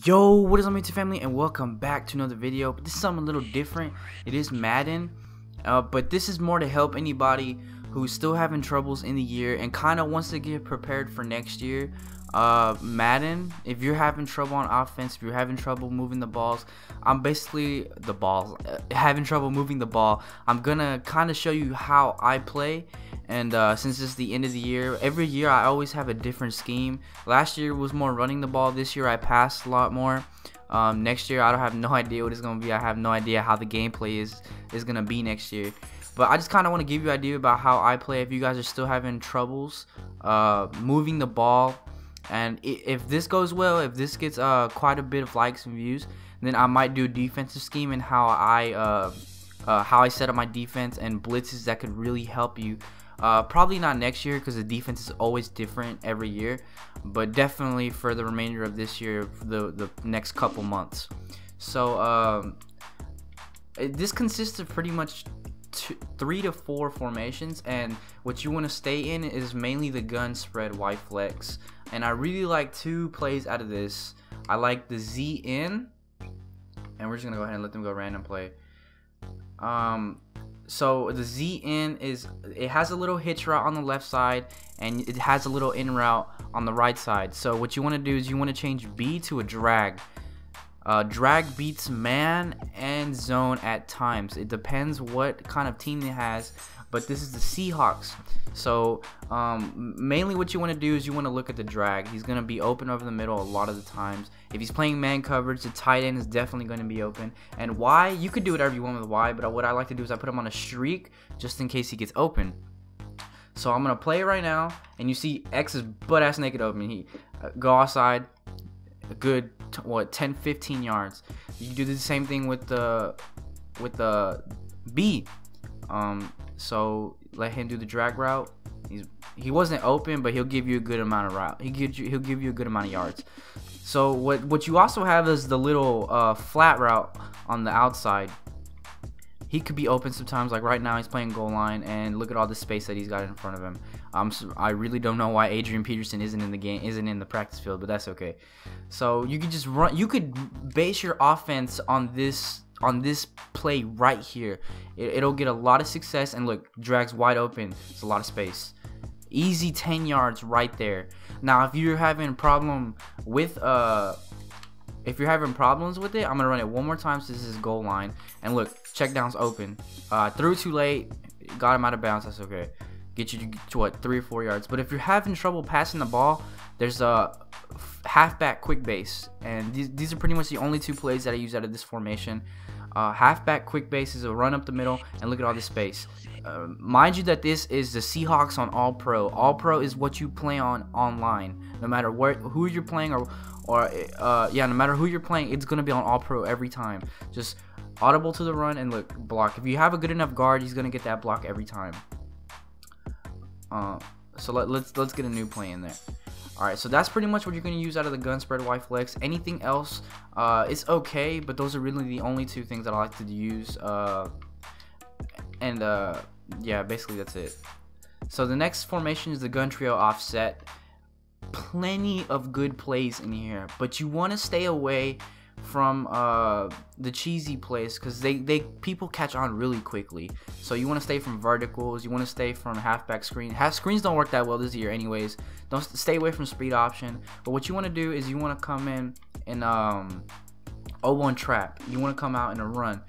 Yo, what is up, YouTube family, and welcome back to another video. But this is something a little different. It is Madden, but this is more to help anybody who's still having troubles in the year and kind of wants to get prepared for next year. Madden, if you're having trouble on offense, if you're having trouble moving the balls, I'm basically having trouble moving the ball. I'm gonna kind of show you how I play. And since it's the end of the year, every year I always have a different scheme. Last year was more running the ball. This year I passed a lot more. Next year I don't have no idea what it's gonna be. I have no idea how the gameplay is gonna be next year. But I just kind of want to give you an idea about how I play. If you guys are still having troubles moving the ball, and if this goes well, if this gets quite a bit of likes and views, then I might do a defensive scheme and how I set up my defense and blitzes that could really help you. Probably not next year because the defense is always different every year, but definitely for the remainder of this year, the next couple months. So this consists of pretty much 3 to 4 formations, and what you want to stay in is mainly the gun spread Y flex. And I really like 2 plays out of this. I like the Z in, and we're just gonna go ahead and let them go random play. So the Z in it has a little hitch route on the left side, and it has a little in route on the right side. So what you want to do is you want to change B to a drag. Drag beats man and zone at times. It depends what kind of team it has, but this is the Seahawks. So mainly what you want to do is you want to look at the drag. He's going to be open over the middle a lot of the times. If he's playing man coverage, the tight end is definitely going to be open. And Y, you could do whatever you want with Y, but what I like to do is I put him on a streak just in case he gets open. So I'm going to play it right now, and you see X is butt-ass naked open. He go outside, a good 10-15 yards. You can do the same thing with the B. So let him do the drag route. He wasn't open, but he'll give you a good amount of route. He'll give you a good amount of yards. So what you also have is the little flat route on the outside. He could be open sometimes, like right now he's playing goal line, and look at all the space that he's got in front of him. I really don't know why Adrian Peterson isn't in the practice field, but that's okay. So you could just run. You could base your offense on this play right here. It'll get a lot of success, and look, drag's wide open. It's a lot of space. Easy 10 yards right there. Now, if you're having a problem with if you're having problems with it, I'm gonna run it one more time. So this is goal line, and look, check down's open. Threw too late, got him out of bounds. That's okay. Get you to what, 3 or 4 yards. But if you're having trouble passing the ball, there's a halfback quick base, and these are pretty much the only 2 plays that I use out of this formation. Halfback quick base is a run up the middle, and look at all this space. Mind you that this is the Seahawks on All Pro. All Pro is what you play on online. No matter who you're playing, no matter who you're playing, it's gonna be on All Pro every time. Just audible to the run, and look, block. If you have a good enough guard, he's gonna get that block every time. So let's get a new play in there. Alright, so that's pretty much what you're going to use out of the gun spread Y flex. Anything else, it's okay, but those are really the only 2 things that I like to use. Yeah, basically that's it. So the next formation is the gun trio offset. Plenty of good plays in here, but you want to stay away from the cheesy plays, because people catch on really quickly. So you want to stay from verticals, you want to stay from halfback screen. Screens don't work that well this year anyways. Don't stay away from speed option. But what you want to do is you want to come in 0-1 trap. You want to come out in a run.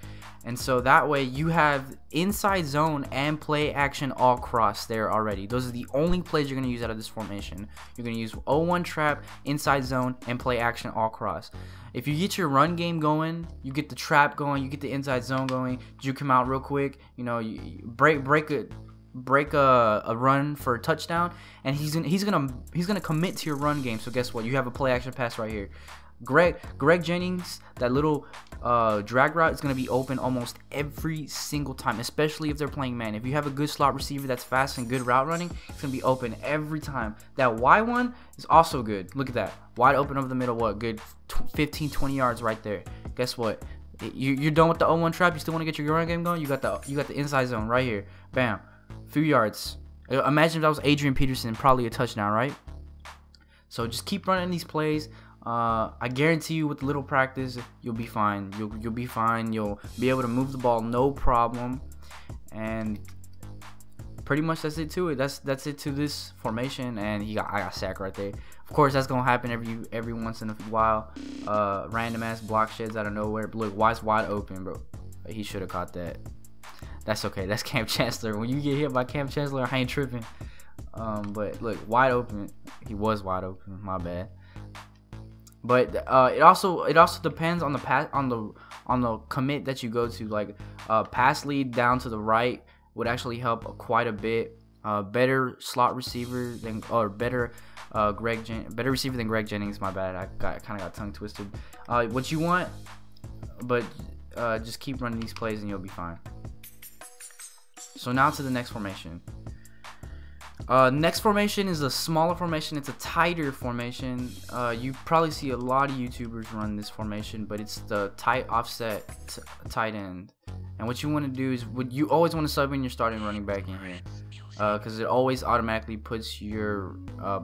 And so that way you have inside zone and play action all cross there already. Those are the only plays you're going to use out of this formation. You're going to use 0-1 trap, inside zone, and play action all cross. If you get your run game going, you get the trap going, you get the inside zone going, you come out real quick, you know, you break a run for a touchdown, and he's gonna commit to your run game. So guess what? You have a play action pass right here. Greg Jennings, that little drag route is going to be open almost every single time, especially if they're playing man. If you have a good slot receiver that's fast and good route running, it's going to be open every time. That Y one is also good. Look at that. Wide open over the middle, what, good 15-20 yards right there. Guess what? You're done with the 0-1 trap. You still want to get your run game going? You got the inside zone right here. Bam. Few yards. Imagine if that was Adrian Peterson, probably a touchdown, right? So just keep running these plays. I guarantee you, with a little practice, you'll be fine. You'll be fine. You'll be able to move the ball no problem. And pretty much that's it to it. That's it to this formation. And I got sacked right there. Of course, that's gonna happen every once in a while. Random ass block sheds out of nowhere. But look, why's wide open, bro? He should have caught that. That's okay. That's Cam Chancellor. When you get hit by Cam Chancellor, I ain't tripping. But look, wide open. He was wide open. My bad. But it also depends on the commit that you go to. Like pass lead down to the right would actually help quite a bit. Better slot receiver than better receiver than Greg Jennings. My bad. I kind of got tongue twisted. What you want, but just keep running these plays and you'll be fine. So now to the next formation. Next formation is a smaller formation. It's a tighter formation. You probably see a lot of YouTubers run this formation, but it's the tight offset tight end. And what you want to do is, you always want to sub in your starting running back in here, because it always automatically puts your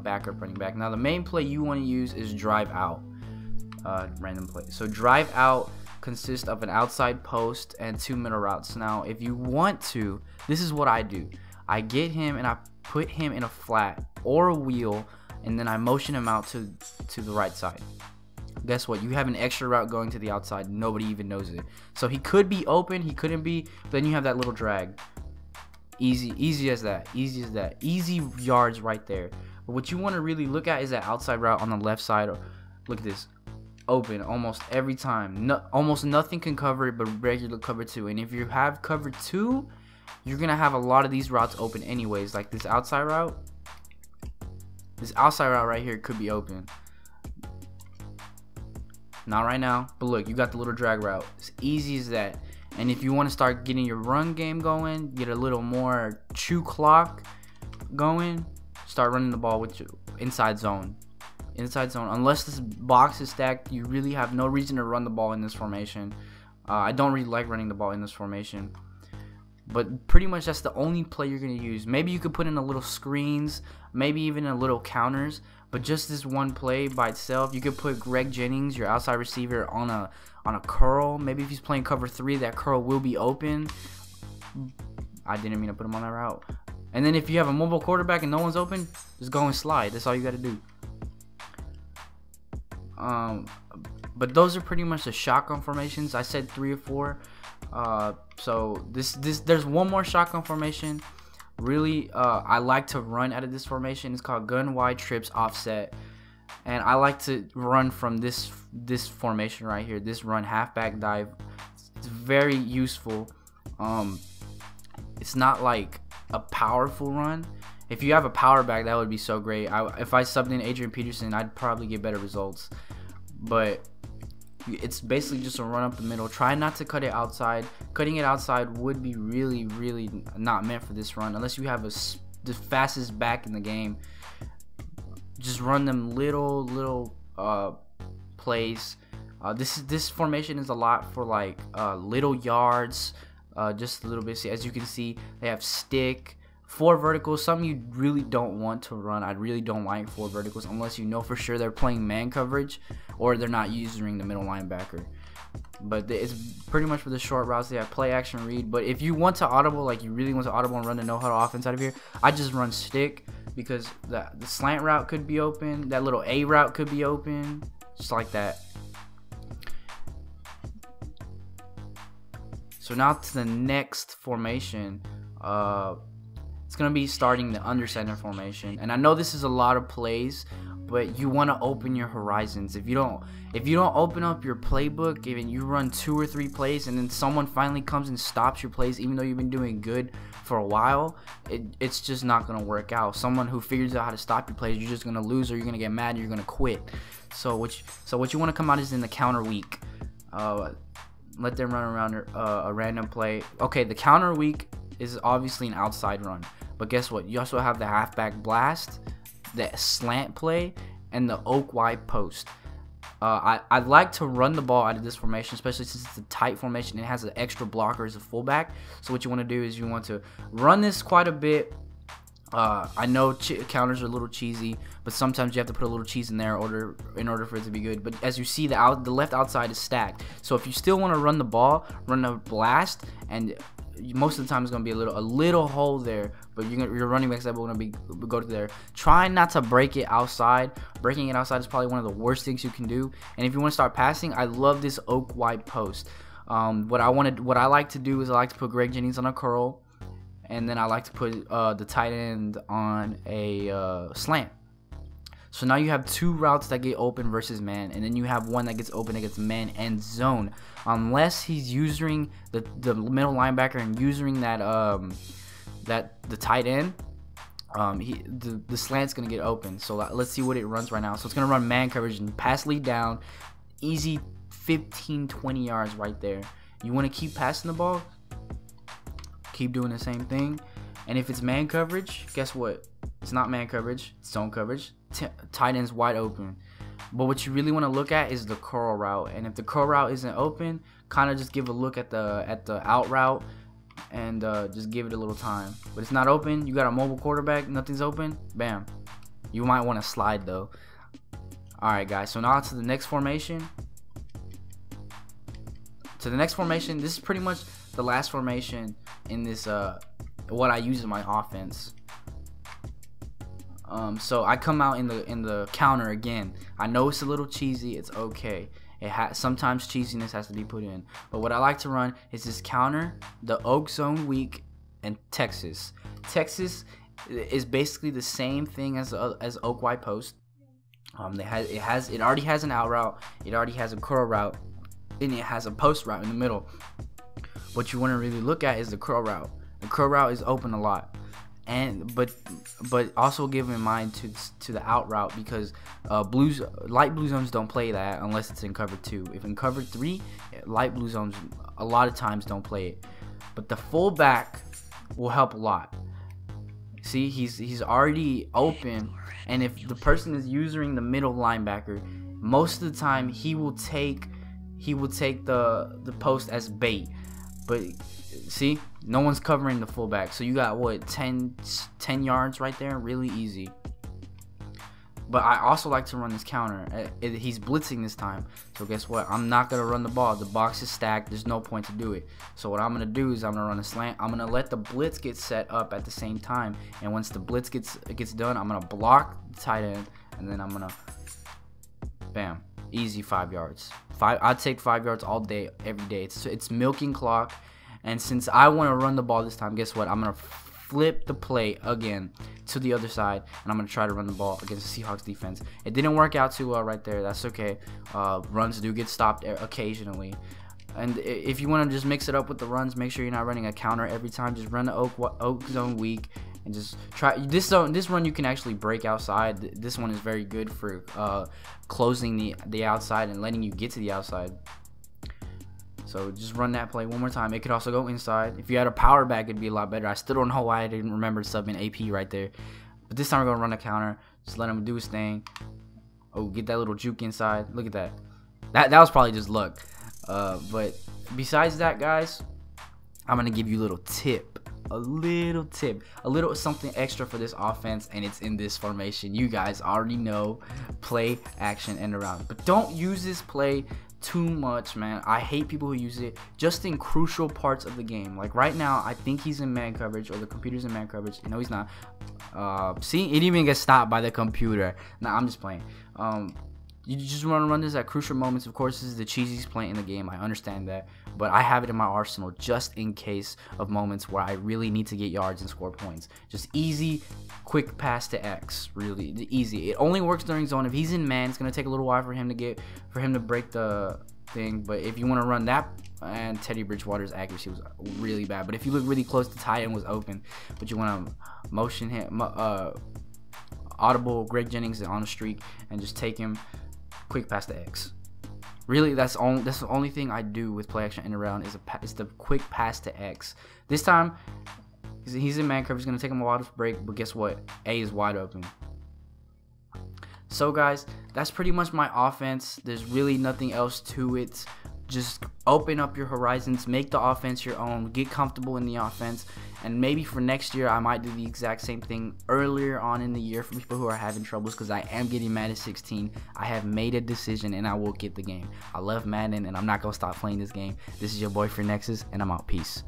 backup running back. Now the main play you want to use is drive out. Random play. So drive out consists of an outside post and 2 middle routes. Now if you want to, this is what I do. I get him and I put him in a flat or a wheel, and then I motion him out to the right side. Guess what? You have an extra route going to the outside. Nobody even knows it. So he could be open, he couldn't be, but then you have that little drag. Easy as that. Easy as that. Easy yards right there. But what you want to really look at is that outside route on the left side. Look at this. Open almost every time. Almost nothing can cover it but regular cover 2. And if you have cover 2, you're gonna have a lot of these routes open anyways. Like this outside route right here could be open. Not right now, but look, you got the little drag route. It's easy as that. And if you want to start getting your run game going, get a little more chew clock going, start running the ball with your inside zone. Unless this box is stacked, you really have no reason to run the ball in this formation. I don't really like running the ball in this formation, but pretty much that's the only play you're going to use. Maybe you could put in a little screens, maybe even a little counters, but just this one play by itself. You could put Greg Jennings, your outside receiver, on a curl. Maybe if he's playing cover 3, that curl will be open. I didn't mean to put him on that route. And then if you have a mobile quarterback and no one's open, just go and slide. That's all you got to do. But those are pretty much the shotgun formations. I said 3 or 4. So there's one more shotgun formation. Really, I like to run out of this formation. It's called gun wide trips offset, and I like to run from this formation right here. This run halfback dive. It's very useful. It's not like a powerful run. If you have a power back, that would be so great. If I subbed in Adrian Peterson, I'd probably get better results. But it's basically just a run up the middle. Try not to cut it outside. Cutting it outside would be really not meant for this run, unless you have the fastest back in the game. Just run them little plays. This formation is a lot for like little yards, just a little bit. See, as you can see, they have stick, 4 verticals, something you really don't want to run. I really don't like 4 verticals unless you know for sure they're playing man coverage or they're not using the middle linebacker. But it's pretty much for the short routes. They have play action read. But if you want to audible, like you really want to audible and run the no-huddle offense out of here, I just run stick, because the slant route could be open, that little A route could be open, just like that. So now to the next formation. It's going to be starting the under center formation. And I know this is a lot of plays, but you want to open your horizons. If you don't open up your playbook, even you run 2 or 3 plays and then someone finally comes and stops your plays, even though you've been doing good for a while, it's just not going to work out. Someone who figures out how to stop your plays, you're just going to lose, or you're going to get mad and you're going to quit. So what you want to come out is in the counter week. Let them run around a random play. Okay, the counter week is obviously an outside run, but guess what? You also have the halfback blast, the slant play, and the oak wide post. I'd like to run the ball out of this formation, especially since it's a tight formation. It has an extra blocker as a fullback. So what you want to do is you want to run this quite a bit. I know counters are a little cheesy, but sometimes you have to put a little cheese in there in order for it to be good. But as you see, the left outside is stacked. So if you still want to run the ball, run a blast, and most of the time it's gonna be a little hole there, but your running back's able to go to there. Try not to break it outside. Breaking it outside is probably one of the worst things you can do. And if you want to start passing, I love this oak white post. What I like to do is I like to put Greg Jennings on a curl. And then I like to put the tight end on a slant. So now you have 2 routes that get open versus man, and then you have one that gets open against man and zone. Unless he's using the middle linebacker and using that the tight end, the slant's gonna get open. So let's see what it runs right now. So it's gonna run man coverage and pass lead down, easy 15-20 yards right there. You want to keep passing the ball. Keep doing the same thing. And if it's man coverage, guess what? It's not man coverage, it's zone coverage. Tight end's wide open. But what you really want to look at is the curl route. And if the curl route isn't open, kind of just give a look at the out route and just give it a little time. But it's not open, you got a mobile quarterback, nothing's open, bam. You might want to slide though. Alright guys, so now to the next formation. This is pretty much the last formation in this what I use in my offense. So I come out in the counter again. I know it's a little cheesy, it's okay. Sometimes cheesiness has to be put in, but what I like to run is this counter, the oak zone weak, and Texas. Texas is basically the same thing as oak white post. It already has an out route, it already has a curl route, and it has a post route in the middle. What you want to really look at is the curl route. The curl route is open a lot, but also give in mind to the out route, because light blue zones don't play that unless it's in cover 2. If in cover 3, light blue zones a lot of times don't play it. But the fullback will help a lot. See, he's already open, and if the person is using the middle linebacker, most of the time he will take the post as bait. But see, no one's covering the fullback, so you got what, 10 yards right there, really easy. But I also like to run this counter. He's blitzing this time, so guess what? I'm not gonna run the ball. The box is stacked. There's no point to do it. So what I'm gonna do is I'm gonna run a slant. I'm gonna let the blitz get set up at the same time, and once the blitz gets done, I'm gonna block the tight end, and then I'm gonna, bam, easy 5 yards. I'd take 5 yards all day, every day. It's milking clock. And since I want to run the ball this time, guess what? I'm gonna flip the play again to the other side, and I'm gonna try to run the ball against the Seahawks defense. It didn't work out too well right there. That's okay. Runs do get stopped occasionally. And if you want to just mix it up with the runs, make sure you're not running a counter every time. Just run the oak zone weak, and just try this zone. This run you can actually break outside. This one is very good for closing the outside and letting you get to the outside. So just run that play one more time. It could also go inside. If you had a power back, it'd be a lot better. I still don't know why I didn't remember subbing AP right there. But this time we're gonna run a counter. Just let him do his thing. Oh, get that little juke inside. Look at that. That was probably just luck. But besides that, guys, I'm gonna give you a little tip. A little something extra for this offense, and it's in this formation. You guys already know, play action end around, but don't use this play too much, man. I hate people who use it just in crucial parts of the game. Like right now, I think he's in man coverage, or the computer's in man coverage. No, he's not. See, it even gets stopped by the computer. Nah, I'm just playing. You just want to run this at crucial moments. Of course, this is the cheesiest play in the game. I understand that, but I have it in my arsenal just in case of moments where I really need to get yards and score points. Just easy, quick pass to X. Really easy. It only works during zone. If he's in man, it's gonna take a little while for him to break the thing. But if you want to run that, and Teddy Bridgewater's accuracy was really bad. But if you look really close, the tight end was open. But you want to motion him, audible Greg Jennings on a streak, and just take him. Quick pass to X. Really, that's the only thing I do with play action end around is the quick pass to X. This time, he's in man coverage. He's gonna take him a while to break, but guess what? A is wide open. So guys, that's pretty much my offense. There's really nothing else to it. just open up your horizons, make the offense your own, get comfortable in the offense, and maybe for next year I might do the exact same thing earlier on in the year for people who are having troubles, because I am getting Madden 16. I have made a decision and I will get the game. I love Madden and I'm not gonna stop playing this game. This is your boy F3aReD N3xUs, and I'm out. Peace.